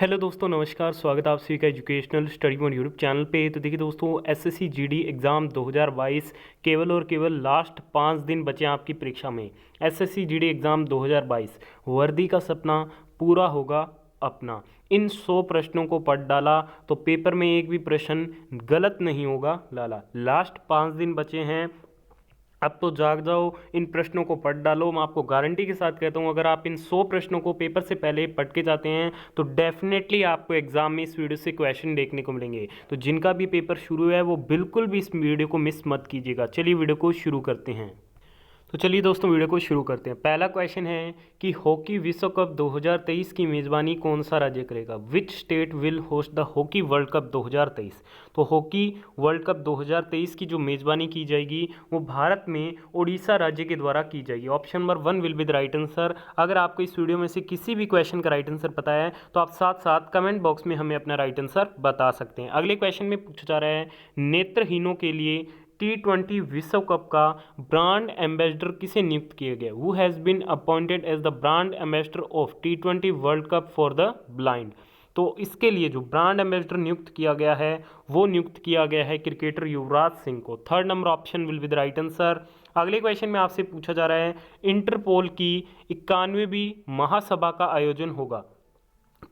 Hello दोस्तों, नमस्कार। स्वागत है आप सभी का educational study one YouTube channel पे। तो देखिए दोस्तों, एसएससी जीडी एग्ज़ाम 2022 केवल और केवल लास्ट 5 दिन बचे हैं आपकी परीक्षा में। एसएससी जीडी एग्ज़ाम 2022 वर्दी का सपना पूरा होगा अपना। इन 100 प्रश्नों को पढ़ डाला तो पेपर में एक भी प्रश्न गलत नहीं होगा लाला। लास्ट 5 दिन बचे हैं, अब तो जाग जाओ, इन प्रश्नों को पढ़ डालो। मैं आपको गारंटी के साथ कहता हूँ, अगर आप इन 100 प्रश्नों को पेपर से पहले पढ़ के जाते हैं तो डेफिनेटली आपको एग्जाम में इस वीडियो से क्वेश्चन देखने को मिलेंगे। तो जिनका भी पेपर शुरू है वो बिल्कुल भी इस वीडियो को मिस मत कीजिएगा। चलिए वीडियो को शुरू करते हैं। तो चलिए दोस्तों, वीडियो को शुरू करते हैं। पहला क्वेश्चन है कि हॉकी विश्व कप 2023 की मेज़बानी कौन सा राज्य करेगा? Which state will host the hockey world cup 2023? तो हॉकी वर्ल्ड कप 2023 की जो मेज़बानी की जाएगी वो भारत में उड़ीसा राज्य के द्वारा की जाएगी। Option number 1 will be the right answer. अगर आपको इस वीडियो में से किसी भी क्वेश्चन का राइट आंसर पता है तो आप साथ साथ कमेंट बॉक्स में हमें अपना राइट आंसर बता सकते हैं। अगले क्वेश्चन में पूछा जा रहा है, नेत्रहीनों के लिए T20 विश्व कप का ब्रांड एम्बेसडर किसे नियुक्त किया गया? Who has been appointed as the brand ambassador of T20 world cup for the blind? तो इसके लिए जो ब्रांड एम्बेसडर नियुक्त किया गया है वो नियुक्त किया गया है क्रिकेटर युवराज सिंह को। Third number option will be the right answer. अगले क्वेश्चन में आपसे पूछा जा रहा है, इंटरपोल की 91वीं महासभा का आयोजन होगा।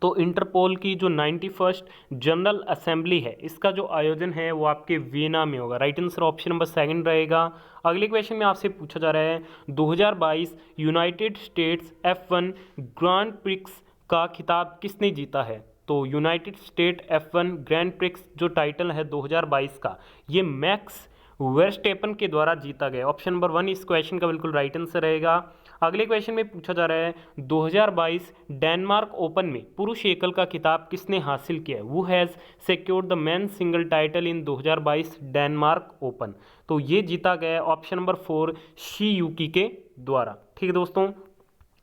तो इंटरपोल की जो 91st जनरल असेंबली है, इसका जो आयोजन है वो आपके वियना में होगा। राइट आंसर ऑप्शन नंबर 2 रहेगा। अगले क्वेश्चन में आपसे पूछा जा रहा है, 2022 United states F1 grand prix का खिताब किसने जीता है? तो United state F1 grand prix जो टाइटल है 2022 का, ये मैक्स वर्स्टेपन के द्वारा जीता गया। ऑप्शन नंबर 1 इस क्वेश्चन का बिल्कुल राइट आंसर रहेगा। अगले क्वेश्चन में पूछा जा रहा है, 2022 डेनमार्क ओपन में पुरुष एकल का खिताब किसने हासिल किया? Who has secured the men single title in 2022 Denmark open? तो ये जीता गया ऑप्शन नंबर 4 शी यूकी के द्वारा। ठीक है दोस्तों,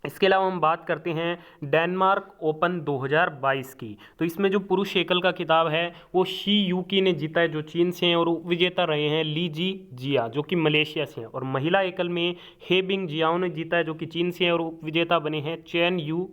इसके अलावा हम बात करते हैं डेनमार्क ओपन 2022 की। तो इसमें जो पुरुष एकल का खिताब है वो शी यूकी ने जीता है, जो चीन से हैं, और विजेता रहे हैं ली जी जिया जो कि मलेशिया से हैं। और महिला एकल में हे बिंग जियाओ ने जीता है, जो कि चीन से हैं, और विजेता बने हैं चैन यू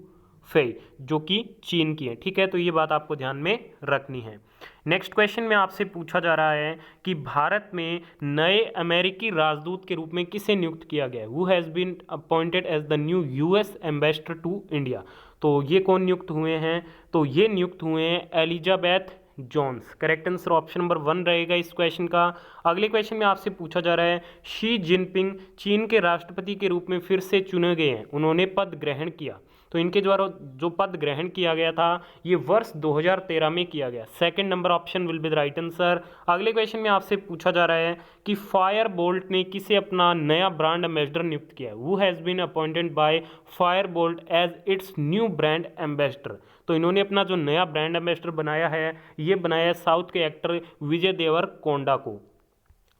फेई जो कि चीन की है। ठीक है, तो ये बात आपको ध्यान में रखनी है। नेक्स्ट क्वेश्चन में आपसे पूछा जा रहा है कि भारत में नए अमेरिकी राजदूत के रूप में किसे नियुक्त किया गया है? Who has been appointed as the new US ambassador to India? तो ये कौन नियुक्त हुए हैं? तो ये नियुक्त हुए हैं Elizabeth Jones. Correct answer option number 1 रहेगा इस क्वेश्चन का। अगले क्वेश्चन में आपसे पूछा जा रहा है, शी जिनपिंग चीन के राष्ट्रपति के रूप में फिर से चुने गए हैं, उन्होंने पद ग्रहण किया। तो इनके द्वारा जो पद ग्रहण किया गया था ये वर्ष 2013 में किया गया। Second number option will be the right answer. अगले क्वेश्चन में आपसे पूछा जा रहा है कि फायर बोल्ट ने किसे अपना नया ब्रांड एम्बेसडर नियुक्त किया? Who has been appointed by Fire Boltt as its new brand ambassador? तो इन्होंने अपना जो नया ब्रांड एम्बेसडर बनाया है ये बनाया है साउथ के एक्टर विजय देवरकोंडा को।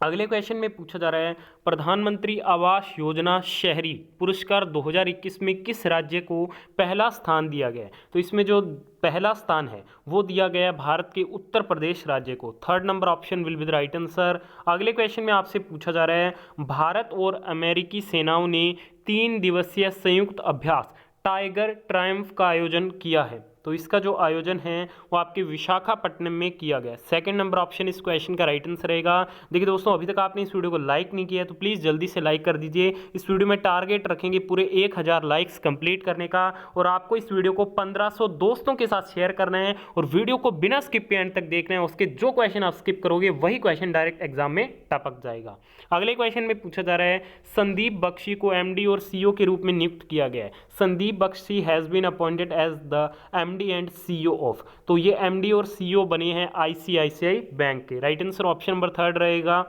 अगले क्वेश्चन में पूछा जा रहा है, प्रधानमंत्री आवास योजना शहरी पुरस्कार 2021 में किस राज्य को पहला स्थान दिया गया है? तो इसमें जो पहला स्थान है वो दिया गया है भारत के उत्तर प्रदेश राज्य को। Third number option will be the right answer. अगले क्वेश्चन में आपसे पूछा जा रहा है, भारत और अमेरिकी सेनाओं ने 3 दिवसीय संयुक्त अभ्यास टाइगर ट्रायम्फ का आयोजन किया है। तो इसका जो आयोजन है वो आपके विशाखापट्टनम में किया गया। सेकंड नंबर ऑप्शन इस क्वेश्चन का राइट आंसर रहेगा। देखिए दोस्तों, अभी तक आपने इस वीडियो को लाइक नहीं किया है तो प्लीज़ जल्दी से लाइक कर दीजिए। इस वीडियो में टारगेट रखेंगे पूरे 1000 लाइक्स कंप्लीट करने का, और आपको इस वीडियो को 1500 दोस्तों के साथ शेयर करना है, और वीडियो को बिना स्किप के एंड तक देखना है। उसके जो क्वेश्चन आप स्किप करोगे वही क्वेश्चन डायरेक्ट एग्जाम में टपक जाएगा। अगले क्वेश्चन में पूछा जा रहा है, संदीप बख्शी को एमडी और सीईओ के रूप में नियुक्त किया गया है। Sandeep Bakhshi has been appointed as the MD and CEO of. तो ये एमडी और सीईओ बने हैं आईसीआईसीआई बैंक के। राइट आंसर ऑप्शन नंबर 3 रहेगा।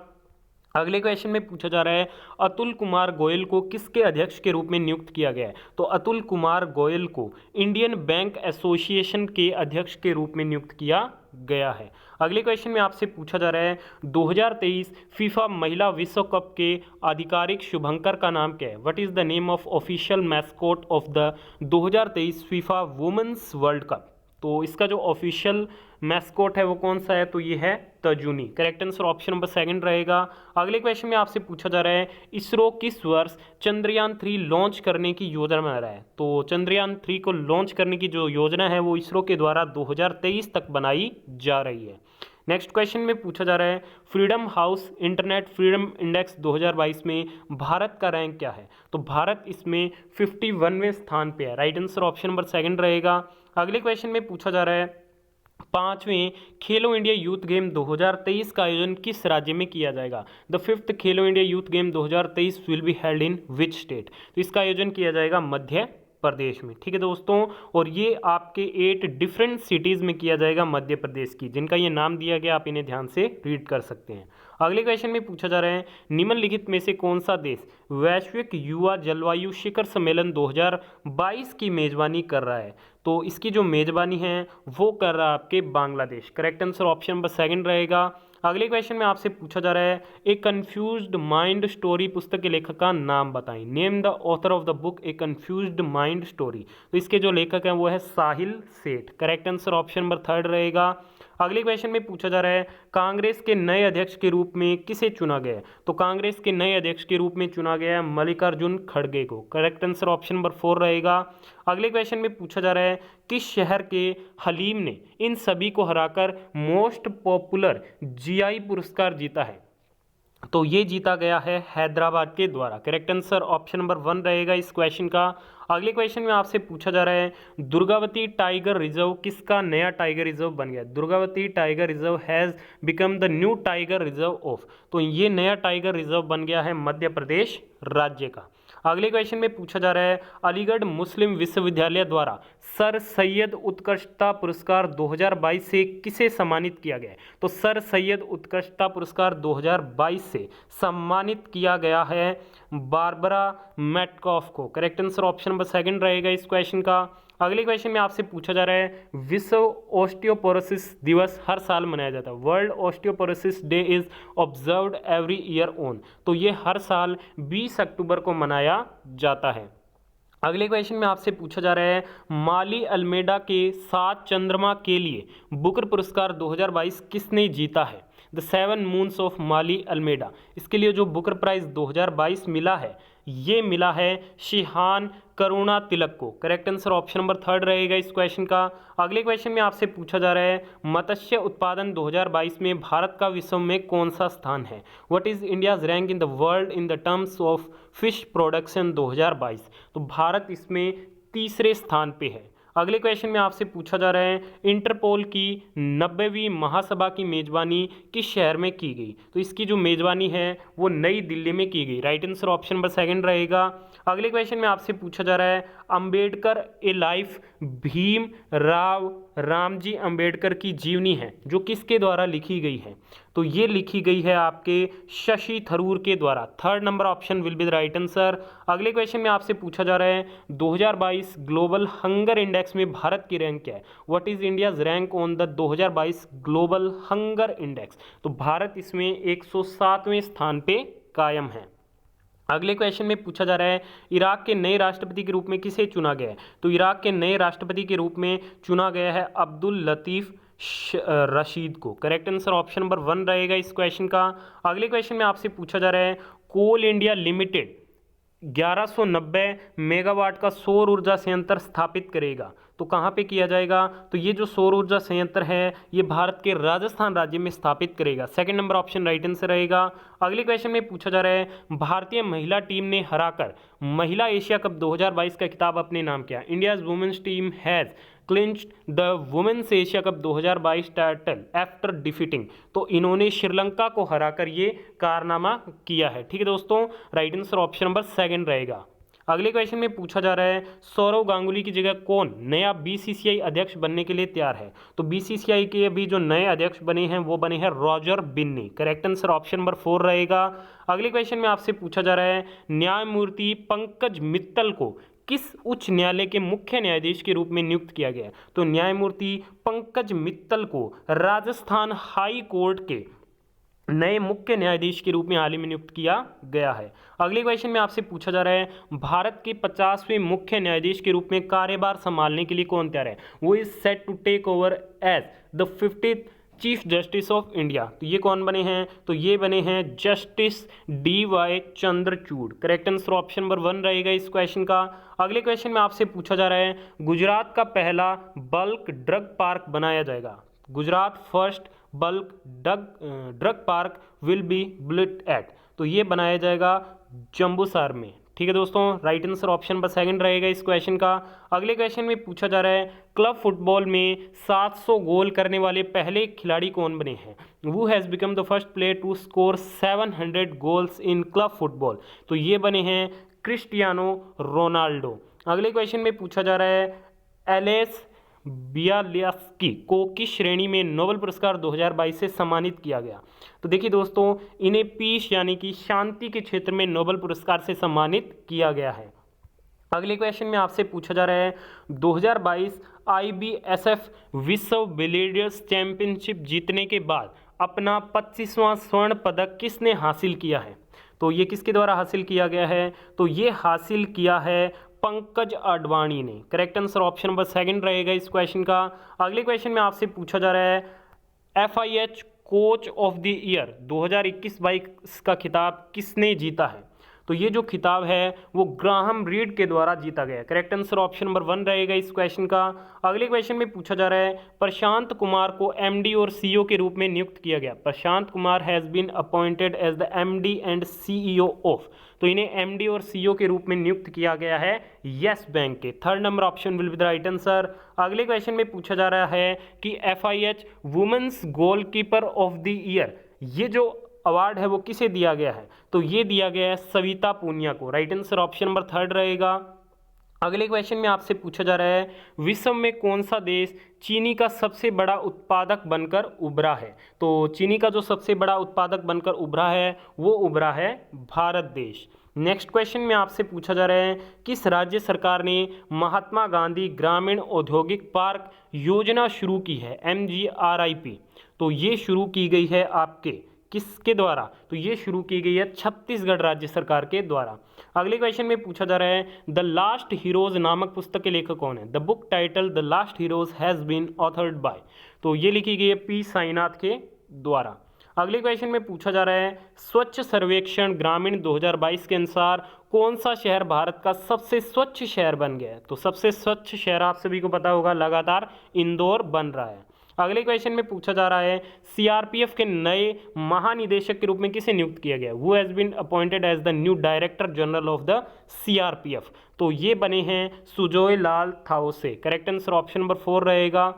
अगले क्वेश्चन में पूछा जा रहा है, अतुल कुमार गोयल को किसके अध्यक्ष के रूप में नियुक्त किया गया है? तो अतुल कुमार गोयल को इंडियन बैंक एसोसिएशन के अध्यक्ष के रूप में नियुक्त किया गया है। अगले क्वेश्चन में आपसे पूछा जा रहा है, 2023 फीफा महिला विश्व कप के आधिकारिक शुभंकर का नाम क्या है? What is the name of official mascot of the 2023 FIFA women's world cup? तो इसका जो ऑफिशियल मैस्कॉट है वो कौन सा है, तो ये है तर्जुनी। Correct answer option number second रहेगा। अगले क्वेश्चन में आपसे पूछा जा रहा है इसरो किस वर्ष चंद्रयान 3 लॉन्च करने की योजना बना रहा है। तो चंद्रयान 3 को लॉन्च करने की जो योजना है वो इसरो के द्वारा 2023 तक बनाई जा रही है। नेक्स्ट क्वेश्चन में पूछा जा रहा है freedom house internet freedom index 2022 में भारत का रैंक क्या है। तो भारत इसमें 51वें स्थान पे है। Right answer option number second रहेगा। अगले क्वेश्चन में पूछा जा रहा है 5वें खेलो इंडिया यूथ गेम 2023 का आयोजन किस राज्य में किया जाएगा। The 5th Khelo India youth game 2023 will be held in which state. तो इसका आयोजन किया जाएगा मध्य प्रदेश में। ठीक है दोस्तों, और ये आपके 8 डिफरेंट सिटीज़ में किया जाएगा मध्य प्रदेश की, जिनका ये नाम दिया गया, आप इन्हें ध्यान से रीड कर सकते हैं। अगले क्वेश्चन में पूछा जा रहा है निम्नलिखित में से कौन सा देश वैश्विक युवा जलवायु शिखर सम्मेलन 2022 की मेजबानी कर रहा है। तो इसकी जो मेजबानी है वो कर रहा है आपके Bangladesh. Correct answer option number second रहेगा। अगले क्वेश्चन में आपसे पूछा जा रहा है ए कंफ्यूज्ड माइंड स्टोरी पुस्तक के लेखक का नाम बताएं। Name the author of the book A confused mind story. तो इसके जो लेखक हैं वो है साहिल सेठ। Correct answer option number third रहेगा। अगले क्वेश्चन में पूछा जा रहा है कांग्रेस के नए अध्यक्ष के रूप में किसे चुना गया है। तो कांग्रेस के नए अध्यक्ष के रूप में चुना गया है मल्लिकार्जुन खड़गे को। करेक्ट आंसर ऑप्शन नंबर 4 रहेगा। अगले क्वेश्चन में पूछा जा रहा है किस शहर के हलीम ने इन सभी को हराकर मोस्ट पॉपुलर जीआई पुरस्कार जीता है। तो ये जीता गया है हैदराबाद के द्वारा। करेक्ट आंसर ऑप्शन नंबर 1 रहेगा इस क्वेश्चन का। अगले क्वेश्चन में आपसे पूछा जा रहा है दुर्गावती टाइगर रिजर्व किसका नया टाइगर रिजर्व बन गया। Durgavati tiger reserve has become the new tiger reserve of. तो ये नया टाइगर रिजर्व बन गया है मध्य प्रदेश राज्य का। अगले क्वेश्चन में पूछा जा रहा है अलीगढ़ मुस्लिम विश्वविद्यालय द्वारा सर सैयद उत्कृष्टता पुरस्कार 2022 से किसे सम्मानित किया गया है। तो सर सैयद उत्कृष्टता पुरस्कार 2022 से सम्मानित किया गया है बारबरा मैटकॉफ को। Correct answer option number second रहेगा इस क्वेश्चन का। अगले क्वेश्चन में आपसे पूछा जा रहा है विश्व ऑस्टियोपोरोसिस दिवस हर साल मनाया जाता है। World osteoporosis day is observed every year on. तो ये हर साल 20 अक्टूबर को मनाया जाता है। अगले क्वेश्चन में आपसे पूछा जा रहा है माली अल्मेडा के 7 चंद्रमा के लिए बुकर पुरस्कार 2022 किसने जीता है। The 7 moons of Maali Almeida. इसके लिए जो बुकर प्राइज 2022 मिला है ये मिला है शिहान करुणा तिलक को। करेक्ट आंसर ऑप्शन नंबर 3 रहेगा इस क्वेश्चन का। अगले क्वेश्चन में आपसे पूछा जा रहा है मत्स्य उत्पादन 2022 में भारत का विश्व में कौन सा स्थान है। What is India's rank in the world in the terms of fish production 2022। तो भारत इसमें तीसरे स्थान पे है। अगले क्वेश्चन में आपसे पूछा जा रहा है इंटरपोल की 90वीं महासभा की मेजबानी किस शहर में की गई। तो इसकी जो मेजबानी है वो नई दिल्ली में की गई। Right answer option number second रहेगा। अगले क्वेश्चन में आपसे पूछा जा रहा है अंबेडकर ए लाइफ भीम राव रामजी अंबेडकर की जीवनी है जो किसके द्वारा लिखी गई है। तो ये लिखी गई है आपके शशि थरूर के द्वारा। Third number option will be the right answer. अगले क्वेश्चन में आपसे पूछा जा रहा है 2022 ग्लोबल हंगर इंडेक्स में भारत की रैंक क्या है। What is India's rank on the 2022 global hunger index. तो भारत इसमें 107वें स्थान पे कायम है। अगले क्वेश्चन में पूछा जा रहा है इराक के नए राष्ट्रपति के रूप में किसे चुना गया है। तो इराक के नए राष्ट्रपति के रूप में चुना गया है अब्दुल लतीफ़ रशीद को। करेक्ट आंसर ऑप्शन नंबर 1 रहेगा इस क्वेश्चन का। अगले क्वेश्चन में आपसे पूछा जा रहा है कोल इंडिया लिमिटेड 1190 मेगावाट का सौर ऊर्जा संयंत्र स्थापित करेगा। तो कहाँ पे किया जाएगा। तो ये जो सौर ऊर्जा संयंत्र है ये भारत के राजस्थान राज्य में स्थापित करेगा। Second number option right answer रहेगा। अगले क्वेश्चन में पूछा जा रहा है भारतीय महिला टीम ने हराकर महिला एशिया कप 2022 का खिताब अपने नाम किया। India's women's team has clinched the women's Asia cup 2022 title after defeating. तो इन्होंने श्रीलंका को हराकर ये कारनामा किया है। ठीक है दोस्तों, right answer option number second रहेगा। अगले क्वेश्चन में पूछा जा रहा है सौरव गांगुली की जगह कौन नया बीसीसीआई अध्यक्ष बनने के लिए तैयार है। तो बीसीसीआई के अभी जो नए अध्यक्ष बने हैं वो बने हैं Roger Binny. Correct answer option number 4 रहेगा। अगले क्वेश्चन में आपसे पूछा जा रहा है न्यायमूर्ति पंकज मित्तल को किस उच्च न्यायालय के मुख्य न्यायाधीश के रूप में नियुक्त किया गया है। तो न्यायमूर्ति पंकज मित्तल को राजस्थान हाई कोर्ट के नए मुख्य न्यायाधीश के रूप में हाल ही में नियुक्त किया गया है। अगले क्वेश्चन में आपसे पूछा जा रहा है भारत के 50वें मुख्य न्यायाधीश के रूप में कार्यभार संभालने के लिए कौन तैयार है। वो is set to take over as the 50th chief justice of India. तो ये कौन बने हैं, तो ये बने हैं justice DY Chandrachud. Correct answer option number 1 रहेगा इस क्वेश्चन का। अगले क्वेश्चन में आपसे पूछा जा रहा है गुजरात का पहला बल्क ड्रग पार्क बनाया जाएगा। Gujarat first bulk drug park will be built at. तो ये बनाया जाएगा जंबूसर में। ठीक है दोस्तों, राइट आंसर ऑप्शन नंबर 2 रहेगा इस क्वेश्चन का। अगले क्वेश्चन में पूछा जा रहा है क्लब फुटबॉल में 700 गोल करने वाले पहले खिलाड़ी कौन बने हैं। वो has become the first player to score 700 goals in club football. तो ये बने हैं क्रिस्टियानो रोनाल्डो। अगले क्वेश्चन में पूछा जा रहा है एलेस बियालियास्की को किस श्रेणी में नोबेल पुरस्कार 2022 से सम्मानित किया गया। तो देखिए दोस्तों, इन्हें पीस यानी कि शांति के क्षेत्र में नोबेल पुरस्कार से सम्मानित किया गया है। अगले क्वेश्चन में आपसे पूछा जा रहा है 2022 IBSF विश्व बिलियर्ड्स चैंपियनशिप जीतने के बाद अपना 25वां स्वर्ण पदक किसने हासिल किया है। तो ये किसके द्वारा हासिल किया गया है, तो ये हासिल किया है पंकज अडवाणी ने। करेक्ट आंसर ऑप्शन नंबर 2 रहेगा इस क्वेश्चन का। अगले क्वेश्चन में आपसे पूछा जा रहा है FIH coach of the year 2021-22 का खिताब किसने जीता है। तो ये जो खिताब है वो ग्राहम रीड के द्वारा जीता गया। करेक्ट आंसर ऑप्शन नंबर 1 रहेगा इस क्वेश्चन का। अगले क्वेश्चन में पूछा जा रहा है प्रशांत कुमार को MD और CEO के रूप में नियुक्त किया गया। Prashant Kumar has been appointed as the MD and CEO of. तो इन्हें MD और CEO के रूप में नियुक्त किया गया है यस बैंक के। 3rd number option will be the right answer. अगले क्वेश्चन में पूछा जा रहा है कि FIH women's goalkeeper of the year, ये जो अवार्ड है वो किसे दिया गया है। तो ये दिया गया है सविता पूनिया को। राइट आंसर ऑप्शन नंबर 3 रहेगा। अगले क्वेश्चन में आपसे पूछा जा रहा है विश्व में कौन सा देश चीनी का सबसे बड़ा उत्पादक बनकर उभरा है। तो चीनी का जो सबसे बड़ा उत्पादक बनकर उभरा है वो उभरा है भारत देश। नेक्स्ट क्वेश्चन में आपसे पूछा जा रहा है किस राज्य सरकार ने महात्मा गांधी ग्रामीण औद्योगिक पार्क योजना शुरू की है MGRIP। तो ये शुरू की गई है आपके किसके द्वारा, तो ये शुरू की गई है छत्तीसगढ़ राज्य सरकार के द्वारा। अगले क्वेश्चन में पूछा जा रहा है द लास्ट हीरोज नामक पुस्तक के लेखक कौन है। The book title the last heroes has been authored by. तो ये लिखी गई है P साईनाथ के द्वारा। अगले क्वेश्चन में पूछा जा रहा है स्वच्छ सर्वेक्षण ग्रामीण 2022 के अनुसार कौन सा शहर भारत का सबसे स्वच्छ शहर बन गया है। तो सबसे स्वच्छ शहर आप सभी को पता होगा लगातार इंदौर बन रहा है। अगले क्वेश्चन में पूछा जा रहा है CRPF के नए महानिदेशक के रूप में किसे नियुक्त किया गया। वो has been appointed as the new director general of the CRPF। तो ये बने हैं Sujoy Lal Thaosen. Correct answer option number 4 रहेगा।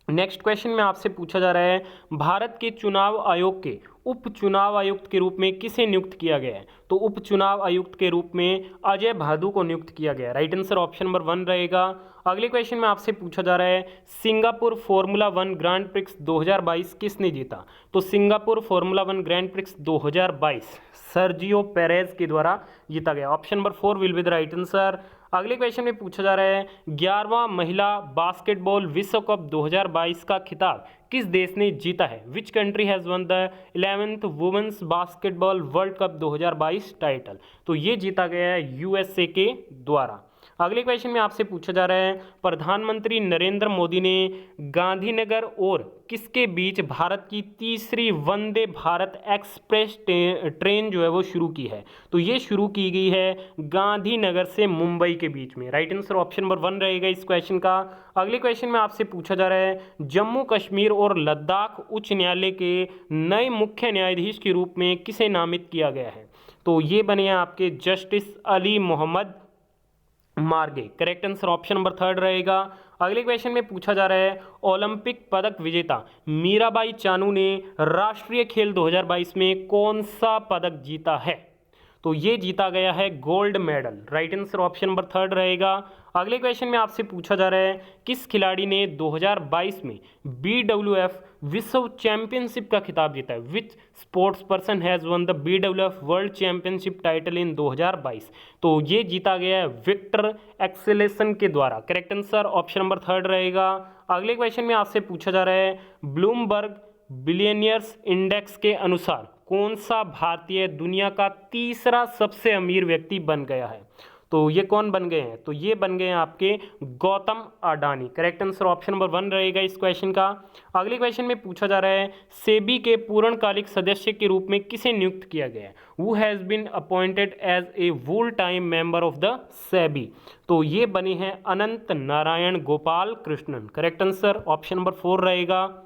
नेक्स्ट क्वेश्चन में आपसे पूछा जा रहा है भारत के चुनाव आयोग के उप चुनाव आयुक्त के रूप में किसे नियुक्त किया गया है। तो उप चुनाव आयुक्त के रूप में अजय भादु को नियुक्त किया गया। राइट आंसर ऑप्शन नंबर 1 रहेगा। अगले क्वेश्चन में आपसे पूछा जा रहा है सिंगापुर फॉर्मूला 1 ग्रैंड प्रिक्स 2022 किसने जीता। तो Singapore formula 1 grand prix 2022 Sergio Perez के द्वारा जीता गया। Option number 4 will be the right answer. अगले क्वेश्चन में पूछा जा रहा है 11वां महिला बास्केटबॉल विश्व कप 2022 का खिताब किस देश ने जीता है। Which country has won the 11th women's basketball world cup 2022 title. तो ये जीता गया है USA के द्वारा। अगले क्वेश्चन में आपसे पूछा जा रहा है प्रधानमंत्री नरेंद्र मोदी ने गांधीनगर और किसके बीच भारत की तीसरी वंदे भारत एक्सप्रेस ट्रेन जो है वो शुरू की है। तो ये शुरू की गई है गांधीनगर से मुंबई के बीच में। राइट आंसर ऑप्शन नंबर 1 रहेगा इस क्वेश्चन का। अगले क्वेश्चन में आपसे पूछा जा रहा है जम्मू कश्मीर और लद्दाख उच्च न्यायालय के नए मुख्य न्यायाधीश के रूप में किसे नामित किया गया है। तो ये बने हैं आपके जस्टिस अली मोहम्मद मार्गे। करेक्ट आंसर ऑप्शन नंबर 3 रहेगा। अगले क्वेश्चन में पूछा जा रहा है ओलंपिक पदक विजेता मीराबाई चानू ने राष्ट्रीय खेल 2022 में कौन सा पदक जीता है। तो ये जीता गया है gold medal. Right answer option number 3 रहेगा। अगले क्वेश्चन में आपसे पूछा जा रहा है किस खिलाड़ी ने 2022 में BWF विश्व चैंपियनशिप का खिताब जीता है। विच sports person has won the BWF world championship title in 2022। तो ये जीता गया है विक्टर एक्सेलेसन के द्वारा। करेक्ट आंसर ऑप्शन नंबर 3 रहेगा। अगले क्वेश्चन में आपसे पूछा जा रहा है ब्लूमबर्ग बिलियनियर्स इंडेक्स के अनुसार कौन सा भारतीय दुनिया का तीसरा सबसे अमीर व्यक्ति बन गया है? तो ये कौन बन गए हैं? तो ये बन गए हैं आपके Gautam Adani. Correct answer option number 1 रहेगा इस क्वेश्चन का। अगले क्वेश्चन में पूछा जा रहा है सेबी के पूर्णकालिक सदस्य के रूप में किसे नियुक्त किया गया है? Who has been appointed as a full time member of the SEBI? तो ये बने हैं Anant Narayan Gopalakrishnan. Correct answer option number 4 रहेगा।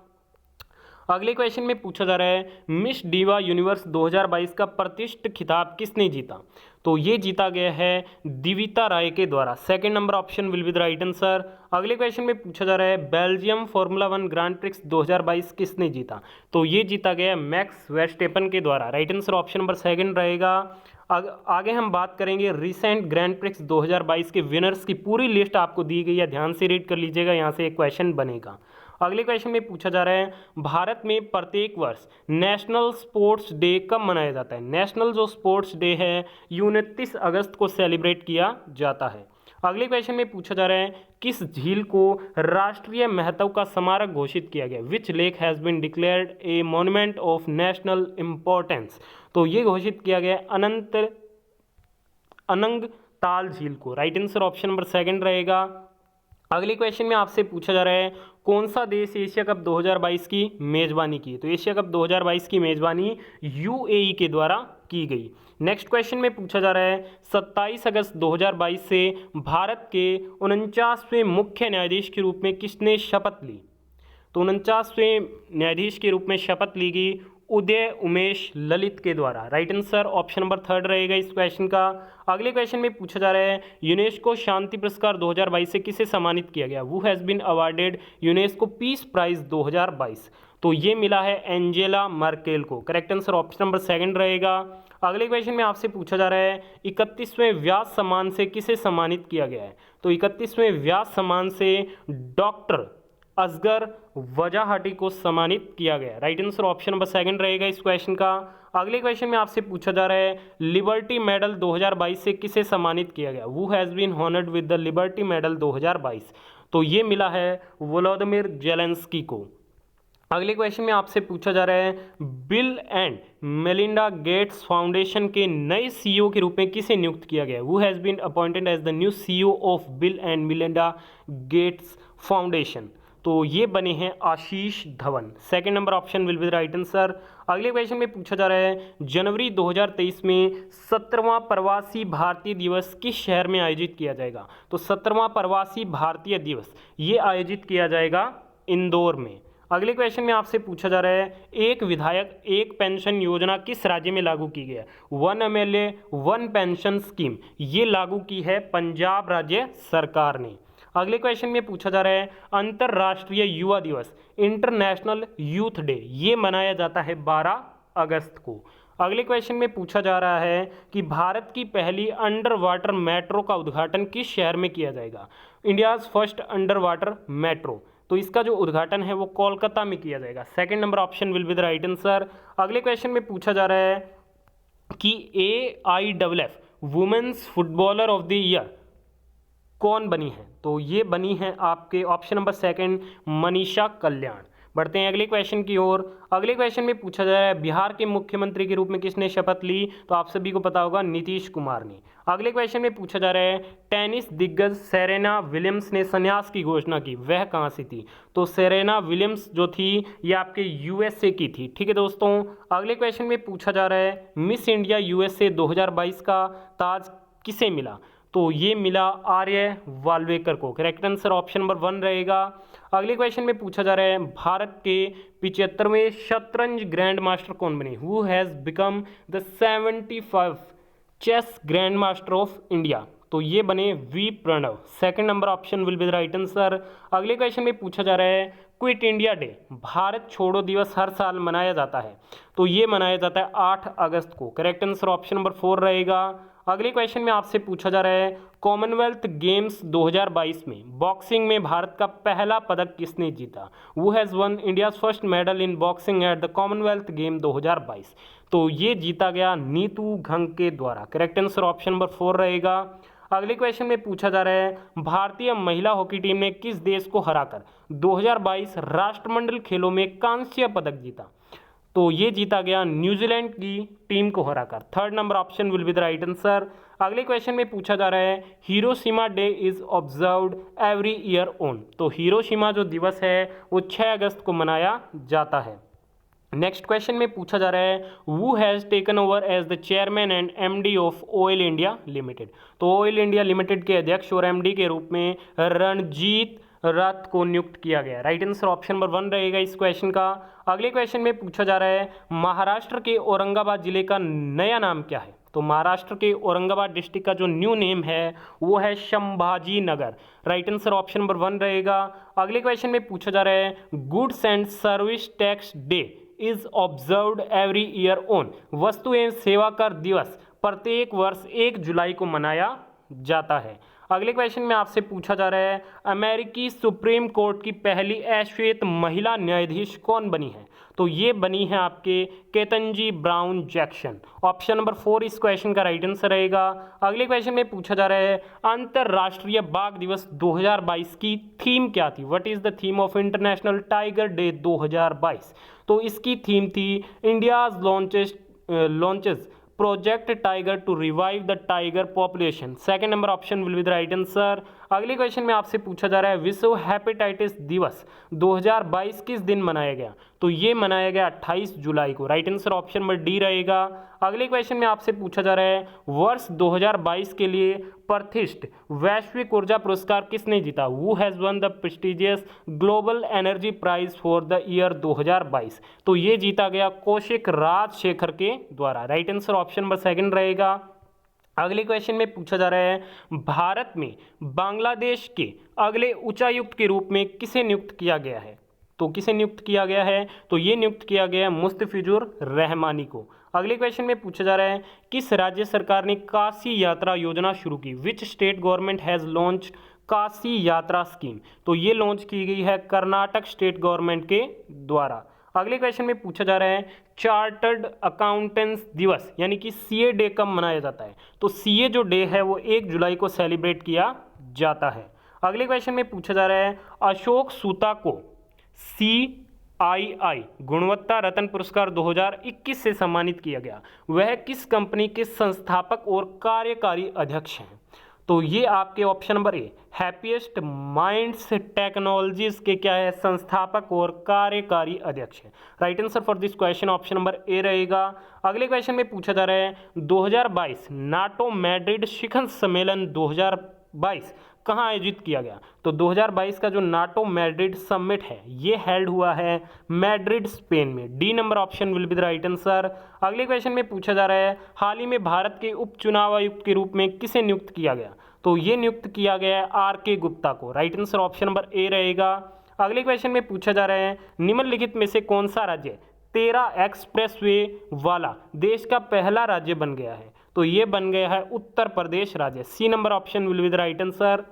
अगले क्वेश्चन में पूछा जा रहा है मिस डिवा यूनिवर्स 2022 का प्रतिष्ठित खिताब किसने जीता? तो ये जीता गया है दिविता राय के द्वारा। Second number option will be the right answer. अगले क्वेश्चन में पूछा जा रहा है बेल्जियम फॉर्मूला 1 ग्रांड प्रिक्स 2022 किसने जीता? तो ये जीता गया मैक्स वेस्टेपन के द्वारा। राइट आंसर ऑप्शन नंबर 2 रहेगा। आगे हम बात करेंगे रिसेंट ग्रैंड प्रिक्स 2022 के विनर्स की पूरी लिस्ट आपको दी गई है, ध्यान से रीड कर लीजिएगा, यहाँ से एक क्वेश्चन बनेगा। अगले क्वेश्चन में पूछा जा रहा है भारत में प्रत्येक वर्ष नेशनल स्पोर्ट्स डे कब मनाया जाता है? नेशनल जो स्पोर्ट्स डे है 29 अगस्त को सेलिब्रेट किया जाता है। अगले क्वेश्चन में पूछा जा रहा है किस झील को राष्ट्रीय महत्व का स्मारक घोषित किया गया? Which lake has been declared a monument of national importance? तो ये घोषित किया गया अनंगताल झील को। राइट आंसर ऑप्शन नंबर 2 रहेगा। अगले क्वेश्चन में आपसे पूछा जा रहा है कौन सा देश एशिया कप 2022 की मेजबानी की? तो एशिया कप 2022 की मेजबानी यूएई के द्वारा की गई। नेक्स्ट क्वेश्चन में पूछा जा रहा है 27 अगस्त 2022 से भारत के 49वें मुख्य न्यायाधीश के रूप में किसने शपथ ली? तो 49वें न्यायाधीश के रूप में शपथ ली गई उदय उमेश ललित के द्वारा। राइट आंसर ऑप्शन नंबर 3 रहेगा इस क्वेश्चन का। अगले क्वेश्चन में पूछा जा रहा है यूनेस्को शांति पुरस्कार 2022 से किसे सम्मानित किया गया? Who has been awarded UNESCO peace prize 2022? तो ये मिला है एंजेला मर्केल को। करेक्ट आंसर ऑप्शन नंबर 2 रहेगा। अगले क्वेश्चन में आपसे पूछा जा रहा है 31वें व्यास सम्मान से किसे सम्मानित किया गया है? तो 31वें व्यास सम्मान से डॉक्टर असगर वजाहटी को सम्मानित किया गया। राइट आंसर ऑप्शन नंबर 2 रहेगा इस क्वेश्चन का। अगले क्वेश्चन में आपसे पूछा जा रहा है लिबर्टी मेडल 2022 से किसे सम्मानित किया गया? Who has been honoured with the liberty medal 2022? तो ये मिला है वोलोदिमिर जेलेंस्की को। अगले क्वेश्चन में आपसे पूछा जा रहा है bill and Melinda Gates foundation के नए सीईओ के रूप में किसे नियुक्त किया गया? Who has been appointed as the new CEO of Bill and Melinda Gates Foundation? तो ये बने हैं Ashish Dhawan. Second number option will be the right answer. अगले क्वेश्चन में पूछा जा रहा है जनवरी 2023 में 17वां प्रवासी भारतीय दिवस किस शहर में आयोजित किया जाएगा? तो 17वां प्रवासी भारतीय दिवस ये आयोजित किया जाएगा इंदौर में। अगले क्वेश्चन में आपसे पूछा जा रहा है एक विधायक एक पेंशन योजना किस राज्य में लागू की गई है? 1 MLA 1 पेंशन स्कीम ये लागू की है पंजाब राज्य सरकार ने। अगले क्वेश्चन में पूछा जा रहा है अंतर्राष्ट्रीय युवा दिवस इंटरनेशनल यूथ डे ये मनाया जाता है 12 अगस्त को। अगले क्वेश्चन में पूछा जा रहा है कि भारत की पहली अंडर वाटर मेट्रो का उद्घाटन किस शहर में किया जाएगा? India's first under water metro, तो इसका जो उद्घाटन है वो कोलकाता में किया जाएगा। Second number option will be the right answer. अगले क्वेश्चन में पूछा जा रहा है कि AIFF women's footballer of the year कौन बनी है? तो ये बनी है आपके ऑप्शन नंबर 2 मनीषा कल्याण। बढ़ते हैं अगले क्वेश्चन की ओर। अगले क्वेश्चन में पूछा जा रहा है बिहार के मुख्यमंत्री के रूप में किसने शपथ ली? तो आप सभी को पता होगा नीतीश कुमार ने। अगले क्वेश्चन में पूछा जा रहा है टेनिस दिग्गज सेरेना विलियम्स ने संन्यास की घोषणा की, वह कहाँ से थी? तो सेरेना विलियम्स जो थी ये आपके USA की थी। ठीक है दोस्तों। अगले क्वेश्चन में पूछा जा रहा है मिस इंडिया USA 2022 का ताज किसे मिला? तो ये मिला आर्य वाल्वेकर को। करेक्ट आंसर ऑप्शन नंबर 1 रहेगा। अगले क्वेश्चन में पूछा जा रहा है भारत के 75वें शतरंज ग्रैंड मास्टर कौन बने? Who has become the 75 chess grandmaster of India? तो ये बने V Pranav. Second number option will be the right answer. अगले क्वेश्चन में पूछा जा रहा है क्विट इंडिया डे भारत छोड़ो दिवस हर साल मनाया जाता है, तो ये मनाया जाता है 8 अगस्त को। करेक्ट आंसर ऑप्शन नंबर 4 रहेगा। अगले क्वेश्चन में आपसे पूछा जा रहा है कॉमनवेल्थ गेम्स 2022 में बॉक्सिंग में भारत का पहला पदक किसने जीता? Who has one India's first medal in boxing at the Commonwealth game 2022? तो ये जीता गया नीतू घंग के द्वारा। करेक्ट आंसर ऑप्शन नंबर 4 रहेगा। अगले क्वेश्चन में पूछा जा रहा है भारतीय महिला हॉकी टीम ने किस देश को हराकर 2022 राष्ट्रमंडल खेलों में कांस्य पदक जीता? तो ये जीता गया न्यूजीलैंड की टीम को हराकर। Third number option will be the right answer. अगले क्वेश्चन में पूछा जा रहा है Hiroshima day is observed every year on. तो हिरोशिमा जो दिवस है वो 6 अगस्त को मनाया जाता है। नेक्स्ट क्वेश्चन में पूछा जा रहा है who has taken over as the chairman and MD of oil India limited. तो ऑयल इंडिया लिमिटेड के अध्यक्ष और एमडी के रूप में रणजीत रथ को नियुक्त किया गया। राइट आंसर ऑप्शन नंबर 1 रहेगा इस क्वेश्चन का। अगले क्वेश्चन में पूछा जा रहा है महाराष्ट्र के औरंगाबाद जिले का नया नाम क्या है? तो महाराष्ट्र के औरंगाबाद डिस्ट्रिक्ट का जो न्यू नेम है वो है Sambhaji Nagar. Right answer option number 1 रहेगा। अगले क्वेश्चन में पूछा जा रहा है goods and service tax day is observed every year on. वस्तु एवं सेवा कर दिवस प्रत्येक वर्ष 1 जुलाई को मनाया जाता है। अगले क्वेश्चन में आपसे पूछा जा रहा है अमेरिकी सुप्रीम कोर्ट की पहली अश्वेत महिला न्यायाधीश कौन बनी है? तो ये बनी है आपके Ketanji brown Jackson. Option number 4 इस क्वेश्चन का राइट आंसर रहेगा। अगले क्वेश्चन में पूछा जा रहा है अंतर्राष्ट्रीय बाघ दिवस 2022 की थीम क्या थी? What is the theme of international tiger day 2022? तो इसकी थीम थी India's launches project tiger to revive the tiger population. Second number option will be the right answer. अगले क्वेश्चन में आपसे पूछा जा रहा है विश्व हेपेटाइटिस दिवस 2022 किस दिन मनाया गया? तो ये मनाया गया 28 जुलाई को। Right answer option number D रहेगा। अगले क्वेश्चन में आपसे पूछा जा रहा है वर्ष 2022 के लिए प्रतिष्ठित वैश्विक ऊर्जा पुरस्कार किसने जीता? Who has won the prestigious global energy prize for the year 2022? तो ये जीता गया कौशिक राजशेखर के द्वारा। राइट आंसर ऑप्शन नंबर 2 रहेगा। अगले क्वेश्चन में पूछा जा रहा है भारत में बांग्लादेश के अगले उच्चायुक्त के रूप में किसे नियुक्त किया गया है? तो किसे नियुक्त किया गया है? तो ये नियुक्त किया गया है मुस्तफिजुर रहमानी को। अगले क्वेश्चन में पूछा जा रहा है किस राज्य सरकार ने काशी यात्रा योजना शुरू की? Which state government has launched Kashi यात्रा स्कीम? तो ये लॉन्च की गई है कर्नाटक स्टेट गवर्नमेंट के द्वारा। अगले क्वेश्चन में पूछा जा रहा है चार्टर्ड अकाउंटेंट्स दिवस यानी कि सीए डे कब मनाया जाता है? तो सीए जो डे है वो 1 जुलाई को सेलिब्रेट किया जाता है। अगले क्वेश्चन में पूछा जा रहा है अशोक सूता को CII गुणवत्ता रत्न पुरस्कार 2021 से सम्मानित किया गया। वह किस कंपनी के संस्थापक और कार्यकारी अध्यक्ष हैं? तो ये आपके option number A happiest minds technologies के क्या है? संस्थापक और कार्यकारी अध्यक्ष है। Right answer for this question option number A रहेगा। अगले क्वेश्चन में पूछा जा रहा है 2022 नाटो मैड्रिड शिखर सम्मेलन 2022 कहाँ आयोजित किया गया? तो 2022 का जो नाटो मैड्रिड समिट है ये हेल्ड हुआ है मैड्रिड स्पेन में। D number option will be the right answer. अगले क्वेश्चन में पूछा जा रहा है हाल ही में भारत के उप चुनाव आयुक्त के रूप में किसे नियुक्त किया गया? तो ये नियुक्त किया गया है RK गुप्ता को। Right answer option number A रहेगा। अगले क्वेश्चन में पूछा जा रहा है निम्नलिखित में से कौन सा राज्य 13 एक्सप्रेसवे वाला देश का पहला राज्य बन गया है? तो ये बन गया है उत्तर प्रदेश राज्य। C number option will be the right answer.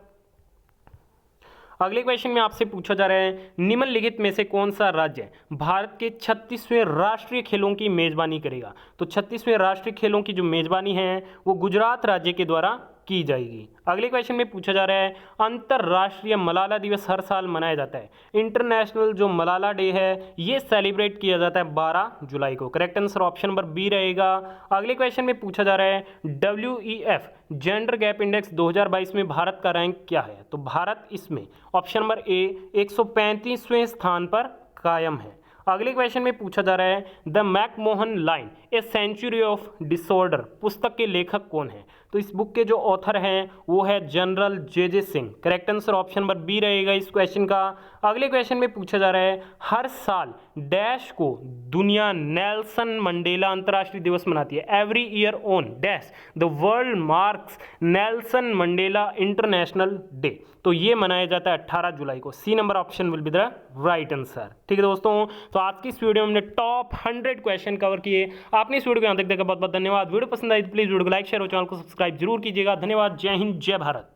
अगले क्वेश्चन में आपसे पूछा जा रहा है निम्नलिखित में से कौन सा राज्य भारत के 36वें राष्ट्रीय खेलों की मेजबानी करेगा? तो 36वें राष्ट्रीय खेलों की जो मेजबानी है वो गुजरात राज्य के द्वारा की जाएगी। अगले क्वेश्चन में पूछा जा रहा है अंतर्राष्ट्रीय मलाला दिवस हर साल मनाया जाता है। इंटरनेशनल जो मलाला डे है ये सेलिब्रेट किया जाता है 12 जुलाई को। Correct answer option number B रहेगा। अगले क्वेश्चन में पूछा जा रहा है WEF जेंडर गैप इंडेक्स 2022 में भारत का रैंक क्या है? तो भारत इसमें ऑप्शन नंबर ए 135वें स्थान पर कायम है। अगले क्वेश्चन में पूछा जा रहा है the McMahon line a century of disorder पुस्तक के लेखक कौन है? तो इस बुक के जो ऑथर हैं वो है general JJ Singh. Correct answer option number B रहेगा इस क्वेश्चन का। अगले क्वेश्चन में पूछा जा रहा है हर साल डैश को दुनिया नेल्सन मंडेला अंतर्राष्ट्रीय दिवस मनाती है। Every year on dash the world marks Nelson Mandela international day. तो ये मनाया जाता है 18 जुलाई को। C number option will be the right answer. ठीक है दोस्तों, तो आज की इस वीडियो में हमने टॉप 100 क्वेश्चन कवर किए। आपने इस वीडियो को यहाँ तक देखा बहुत बहुत धन्यवाद। वीडियो पसंद आई तो प्लीज वीडियो को लाइक शेयर और चैनल को सब्सक्राइब जरूर कीजिएगा। धन्यवाद। जय हिंद, जय भारत।